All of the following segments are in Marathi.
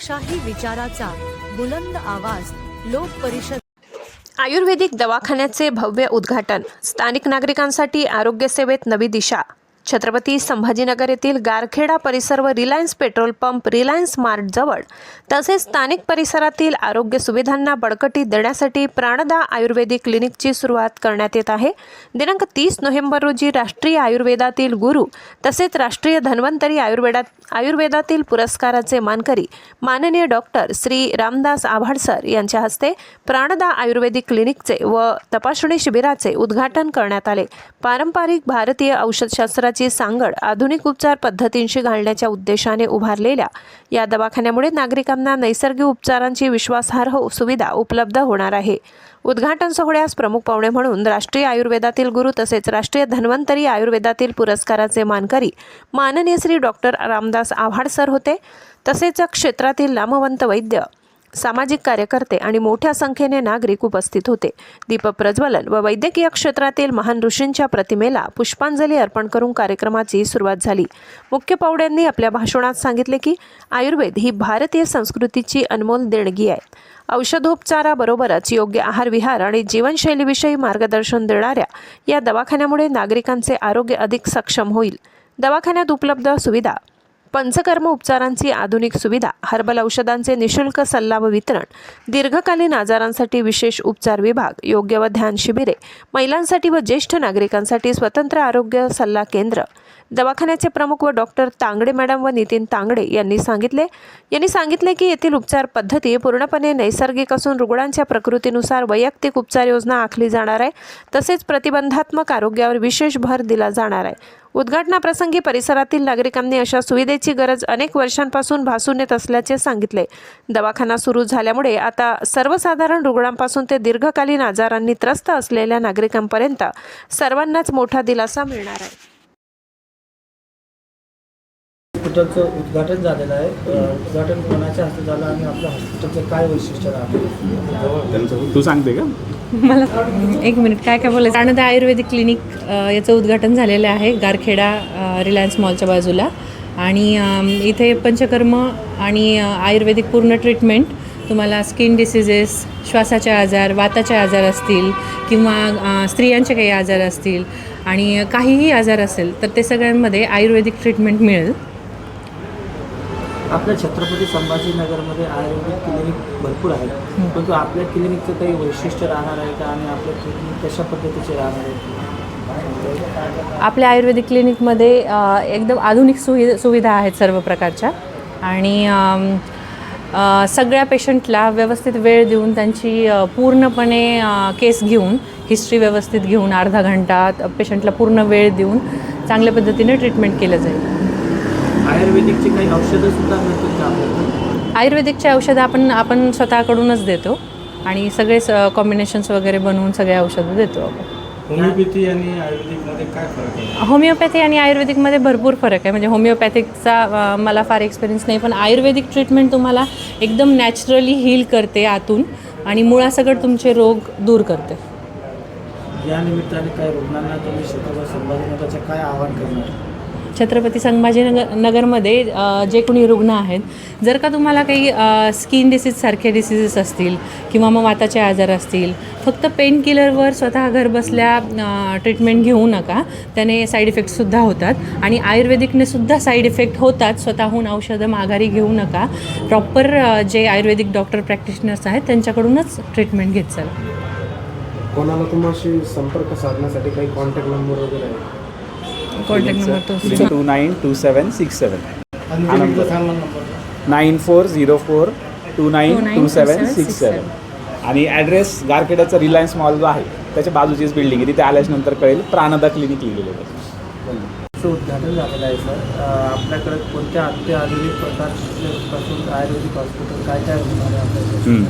लोकशाही विचाराचा बुलंद आवाज लोक परिषद आयुर्वेदिक दवाखान्याचे भव्य उद्घाटन, स्थानिक नागरिकांसाठी आरोग्य सेवेत नवी दिशा. छत्रपती संभाजीनगर येथील गारखेडा परिसर व Reliance petrol pump, Reliance mart जवळ तसेच स्थानिक परिसरातील आरोग्य सुविधांना बळकटी देण्यासाठी प्राणदा आयुर्वेदिक क्लिनिकची सुरुवात करण्यात येत आहे. दिनांक 30 नोव्हेंबर रोजी राष्ट्रीय आयुर्वेदातील गुरु तसेच राष्ट्रीय धन्वंतरी आयुर्वेदातील पुरस्काराचे मानकरी माननीय डॉक्टर श्री रामदास आव्हाड सर यांच्या हस्ते प्राणदा आयुर्वेदिक क्लिनिकचे व तपासणी शिबिराचे उद्घाटन करण्यात आले. पारंपरिक भारतीय औषधशास्त्राची सांगड आधुनिक उपचार पद्धतींशी घालण्याच्या उद्देशाने उभारलेल्या या दवाखान्यामुळे नागरिकांना नैसर्गिक उपचारांची विश्वासार्ह सुविधा उपलब्ध होणार आहे. उद्घाटन सोहळ्यास प्रमुख पाहुणे म्हणून राष्ट्रीय आयुर्वेदातील गुरु तसेच राष्ट्रीय धन्वंतरी आयुर्वेदातील पुरस्काराचे मानकरी माननीय श्री डॉक्टर रामदास आव्हाड सर होते. तसेच क्षेत्रातील नामवंत वैद्य, सामाजिक कार्यकर्ते आणि मोठ्या संख्येने नागरिक उपस्थित होते. दीपक प्रज्वलन व वैद्यकीय क्षेत्रातील महान ऋषींच्या प्रतिमेला पुष्पांजली अर्पण करून कार्यक्रमाची सुरुवात झाली. मुख्य पाहुण्यांनी आपल्या भाषणात सांगितले की आयुर्वेद ही भारतीय संस्कृतीची अनमोल देणगी आहे. औषधोपचाराबरोबरच योग्य आहार विहार आणि जीवनशैलीविषयी मार्गदर्शन देणाऱ्या या दवाखान्यामुळे नागरिकांचे आरोग्य अधिक सक्षम होईल. दवाखान्यात उपलब्ध सुविधा: पंचकर्म उपचारांची आधुनिक सुविधा, हर्बल औषधांचे निशुल्क सल्ला व वितरण, दीर्घकालीन आजारांसाठी विशेष उपचार विभाग, योग्य व ध्यान शिबिरे, महिलांसाठी व ज्येष्ठ नागरिकांसाठी स्वतंत्र आरोग्य सल्ला केंद्र. दवाखान्याचे प्रमुख व डॉक्टर तांगडे मॅडम व नितीन तांगडे यांनी सांगितले की येथील उपचार पद्धती पूर्णपणे नैसर्गिक असून रुग्णांच्या प्रकृतीनुसार वैयक्तिक उपचार योजना आखली जाणार आहे. तसेच प्रतिबंधात्मक आरोग्यावर विशेष भर दिला जाणार आहे. उद्घाटनाप्रसंगी परिसरातील नागरिकांनी अशा सुविधेची गरज अनेक वर्षांपासून भासून येत असल्याचे सांगितले. दवाखाना सुरू झाल्यामुळे आता सर्वसाधारण रुग्णांपासून ते दीर्घकालीन आजारांनी त्रस्त असलेल्या नागरिकांपर्यंत सर्वांनाच मोठा दिलासा मिळणार आहे. हॉस्पिटलचं उद्घाटन झालेलं आहे. उद्घाटन कोणाच्या हस्ते झालं आणि आपल्या हॉस्पिटलचं काय वैशिष्ट्य आहे तू सांगते का? मला एक मिनिट काय बोलायचं. प्राणदा आयुर्वेदिक क्लिनिक याचं उद्घाटन झालेलं आहे गारखेडा रिलायन्स मॉलच्या बाजूला. आणि इथे पंचकर्म आणि आयुर्वेदिक पूर्ण ट्रीटमेंट तुम्हाला स्किन डिसीजेस, श्वासाचे आजार, वाताचे आजार असतील किंवा स्त्रियांचे काही आजार असतील आणि काहीही आजार असेल तर ते सगळ्यांमध्ये आयुर्वेदिक ट्रीटमेंट मिळेल. आपल्या छत्रपती संभाजीनगरमध्ये आयुर्वेदिक क्लिनिक भरपूर आहेत, परंतु आपल्या क्लिनिकचं काही वैशिष्ट्य राहणार आहे का आणि आपल्या ट्रीटमेंट कशा पद्धतीचे राहणार आहे? आपल्या आयुर्वेदिक क्लिनिकमध्ये एकदम आधुनिक सुविधा आहेत सर्व प्रकारच्या आणि सगळ्या पेशंटला व्यवस्थित वेळ देऊन त्यांची पूर्णपणे केस घेऊन हिस्ट्री व्यवस्थित घेऊन अर्धा घंटा पेशंटला पूर्ण वेळ देऊन चांगल्या पद्धतीने ट्रीटमेंट केलं जाईल. आयुर्वेदिकची काही औषधं सुद्धा मिळतील का आपल्याला? आयुर्वेदिकचे औषधं आपण स्वतःकडूनच देतो आणि सगळे कॉम्बिनेशन्स वगैरे बनवून सगळे औषधं देतो आपण. होमिओपॅथी आणि आयुर्वेदिकमध्ये काय फरक आहे? होमिओपॅथी आणि आयुर्वेदिकमध्ये भरपूर फरक आहे. म्हणजे होमिओपॅथिकचा मला फार एक्सपिरियन्स नाही, पण आयुर्वेदिक ट्रीटमेंट तुम्हाला एकदम नॅचरली हील करते आतून आणि मुळासकट तुमचे रोग दूर करते. या निमित्ताने काही रुग्णांना तुम्ही छत्रपती संभाजीनगरचे काय आवाहन करणार? छत्रपती संभाजीनगरमध्ये जे कोणी रुग्ण आहेत, जर का तुम्हाला काही स्किन डिसीजसारखे डिसीजेस असतील किंवा मग वाताचे आजार असतील, फक्त पेन किलरवर स्वतः घरबसल्या ट्रीटमेंट घेऊ नका. त्याने साईड इफेक्टसुद्धा होतात आणि आयुर्वेदिकने सुद्धा साईड इफेक्ट होतात. स्वतःहून औषधं माघारी घेऊ नका. प्रॉपर जे आयुर्वेदिक डॉक्टर प्रॅक्टिशनर्स आहेत त्यांच्याकडूनच ट्रीटमेंट घेत चाला. कोणाला तुम्हाला संपर्क साधण्यासाठी काही कॉन्टॅक्ट नंबर वगैरे आहे? कॉन्टॅक्ट नंबर तो 292767 9404292767 आणि ॲड्रेस गारखेड्याचा रिलायन्स मॉल जो आहे त्याच्या बाजूचीच बिल्डिंग आहे. तिथे आल्याच्यानंतर कळेल प्राणदा क्लिनिक लिहिलेलं आहे. उद्घाटन झालेलं आहे सर. आपल्याकडे कोणत्या अत्याधुनिक प्रकारपासून आयुर्वेदिक हॉस्पिटल काय काय होणार आहे आपल्याकडे?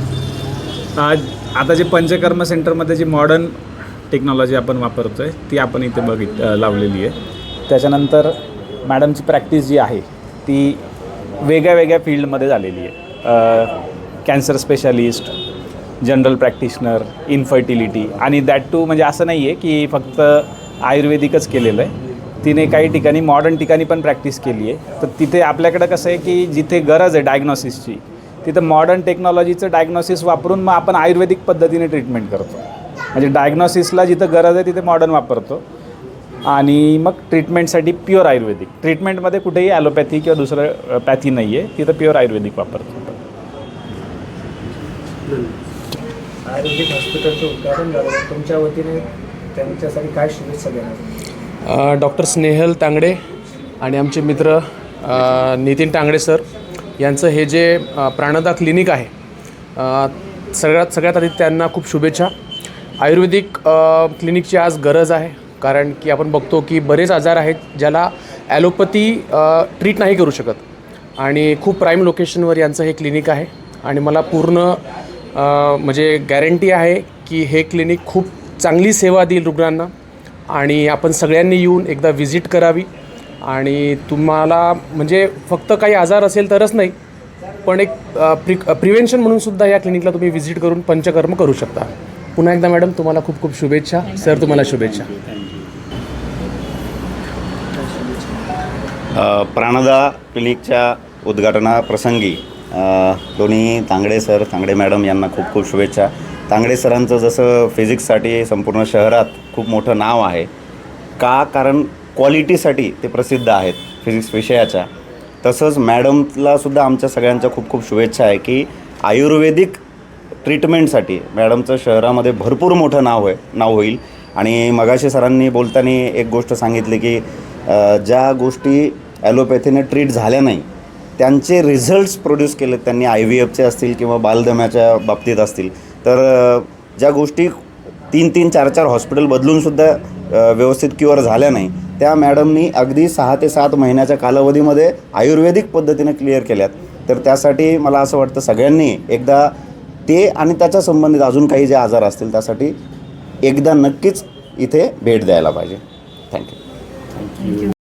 आता जे पंचकर्म सेंटरमध्ये जी मॉडर्न टेक्नॉलॉजी आपण वापरतो आहे ती आपण इथे लावलेली आहे. त्याच्यानंतर मॅडमची प्रॅक्टिस जी आहे ती वेगळ्या फील्डमध्ये झालेली आहे. Cancer specialist, general practitioner, infertility आणि दॅट टू म्हणजे असं नाही आहे की फक्त आयुर्वेदिकच केलेलं आहे. तिने काही ठिकाणी मॉडर्न ठिकाणी पण प्रॅक्टिस केली आहे. तर तिथे आपल्याकडं कसं आहे की जिथे गरज आहे डायग्नॉसिसची तिथं मॉडर्न टेक्नॉलॉजीचं डायग्नॉसिस वापरून मग आपण आयुर्वेदिक पद्धतीने ट्रीटमेंट करतो. म्हणजे डायग्नॉसिसला जिथं गरज आहे तिथे मॉडर्न वापरतो आणि मग ट्रीटमेंटसाठी प्युअर आयुर्वेदिक. ट्रीटमेंटमध्ये कुठेही ॲलोपॅथी किंवा दुसरं पॅथी नाही आहे, तिथं प्युअर आयुर्वेदिक वापरतो. आयुर्वेदिक हॉस्पिटलचं उद्घाटन झालं, तुमच्या वतीने त्यांच्यासाठी काय शुभेच्छा देणार? डॉक्टर स्नेहल तांगडे आणि आमचे मित्र नितीन तांगडे सर यांचं हे जे प्राणदा क्लिनिक आहे, सगळ्यात आधी त्यांना खूप शुभेच्छा. आयुर्वेदिक क्लिनिकची आज गरज आहे, कारण की आपण बघतो की बरेच आजार आहेत ज्याला ॲलोपॅथी ट्रीट नाही करू शकत आणि खूप प्राईम लोकेशनवर यांचं हे क्लिनिक आहे आणि मला पूर्ण म्हणजे गॅरंटी आहे की हे क्लिनिक खूप चांगली सेवा देईल रुग्णांना आणि आपण सगळ्यांनी येऊन एकदा व्हिजिट करावी आणि तुम्हाला म्हणजे फक्त काही आजार असेल तरच नाही, पण एक प्रिव्हेन्शन म्हणून सुद्धा या क्लिनिकला तुम्ही व्हिजिट करून पंचकर्म करू शकता. पुन्हा एकदा मॅडम तुम्हाला खूप खूप शुभेच्छा. सर तुम्हाला शुभेच्छा. प्राणदा क्लिनिकच्या उद्घाटनाप्रसंगी दोन्ही तांगडे सर, तांगडे मॅडम यांना खूप खूप शुभेच्छा. तांगडे सरांचं जसं फिजिक्ससाठी संपूर्ण शहरात खूप मोठं नाव आहे का, कारण क्वालिटीसाठी ते प्रसिद्ध आहेत फिजिक्स विषयाच्या. तसंच मॅडमलासुद्धा आमच्या सगळ्यांच्या खूप खूप शुभेच्छा आहे की आयुर्वेदिक ट्रीटमेंटसाठी मॅडमचं शहरामध्ये भरपूर मोठं नाव होईल. आणि मगाशी सरांनी बोलताना एक गोष्ट सांगितली की ज्या गोष्टी ॲलोपॅथीने ट्रीट झाल्या नाही त्यांचे रिझल्ट्स प्रोड्यूस केलेत त्यांनी, IVFचे असतील किंवा बालदम्याच्या बाबतीत असतील. तर ज्या गोष्टी 3-3, 4-4 हॉस्पिटल बदलूनसुद्धा व्यवस्थित क्युअर झाल्या नाही, त्या मॅडमनी अगदी 6 ते 7 महिन्याच्या कालावधीमध्ये आयुर्वेदिक पद्धतीने क्लिअर केल्यात. तर त्यासाठी मला असं वाटतं सगळ्यांनी एकदा ते आणि त्याच्या संबंधित अजून काही जे आजार असतील त्यासाठी एकदा नक्कीच इथे भेट द्यायला पाहिजे. थँक्यू.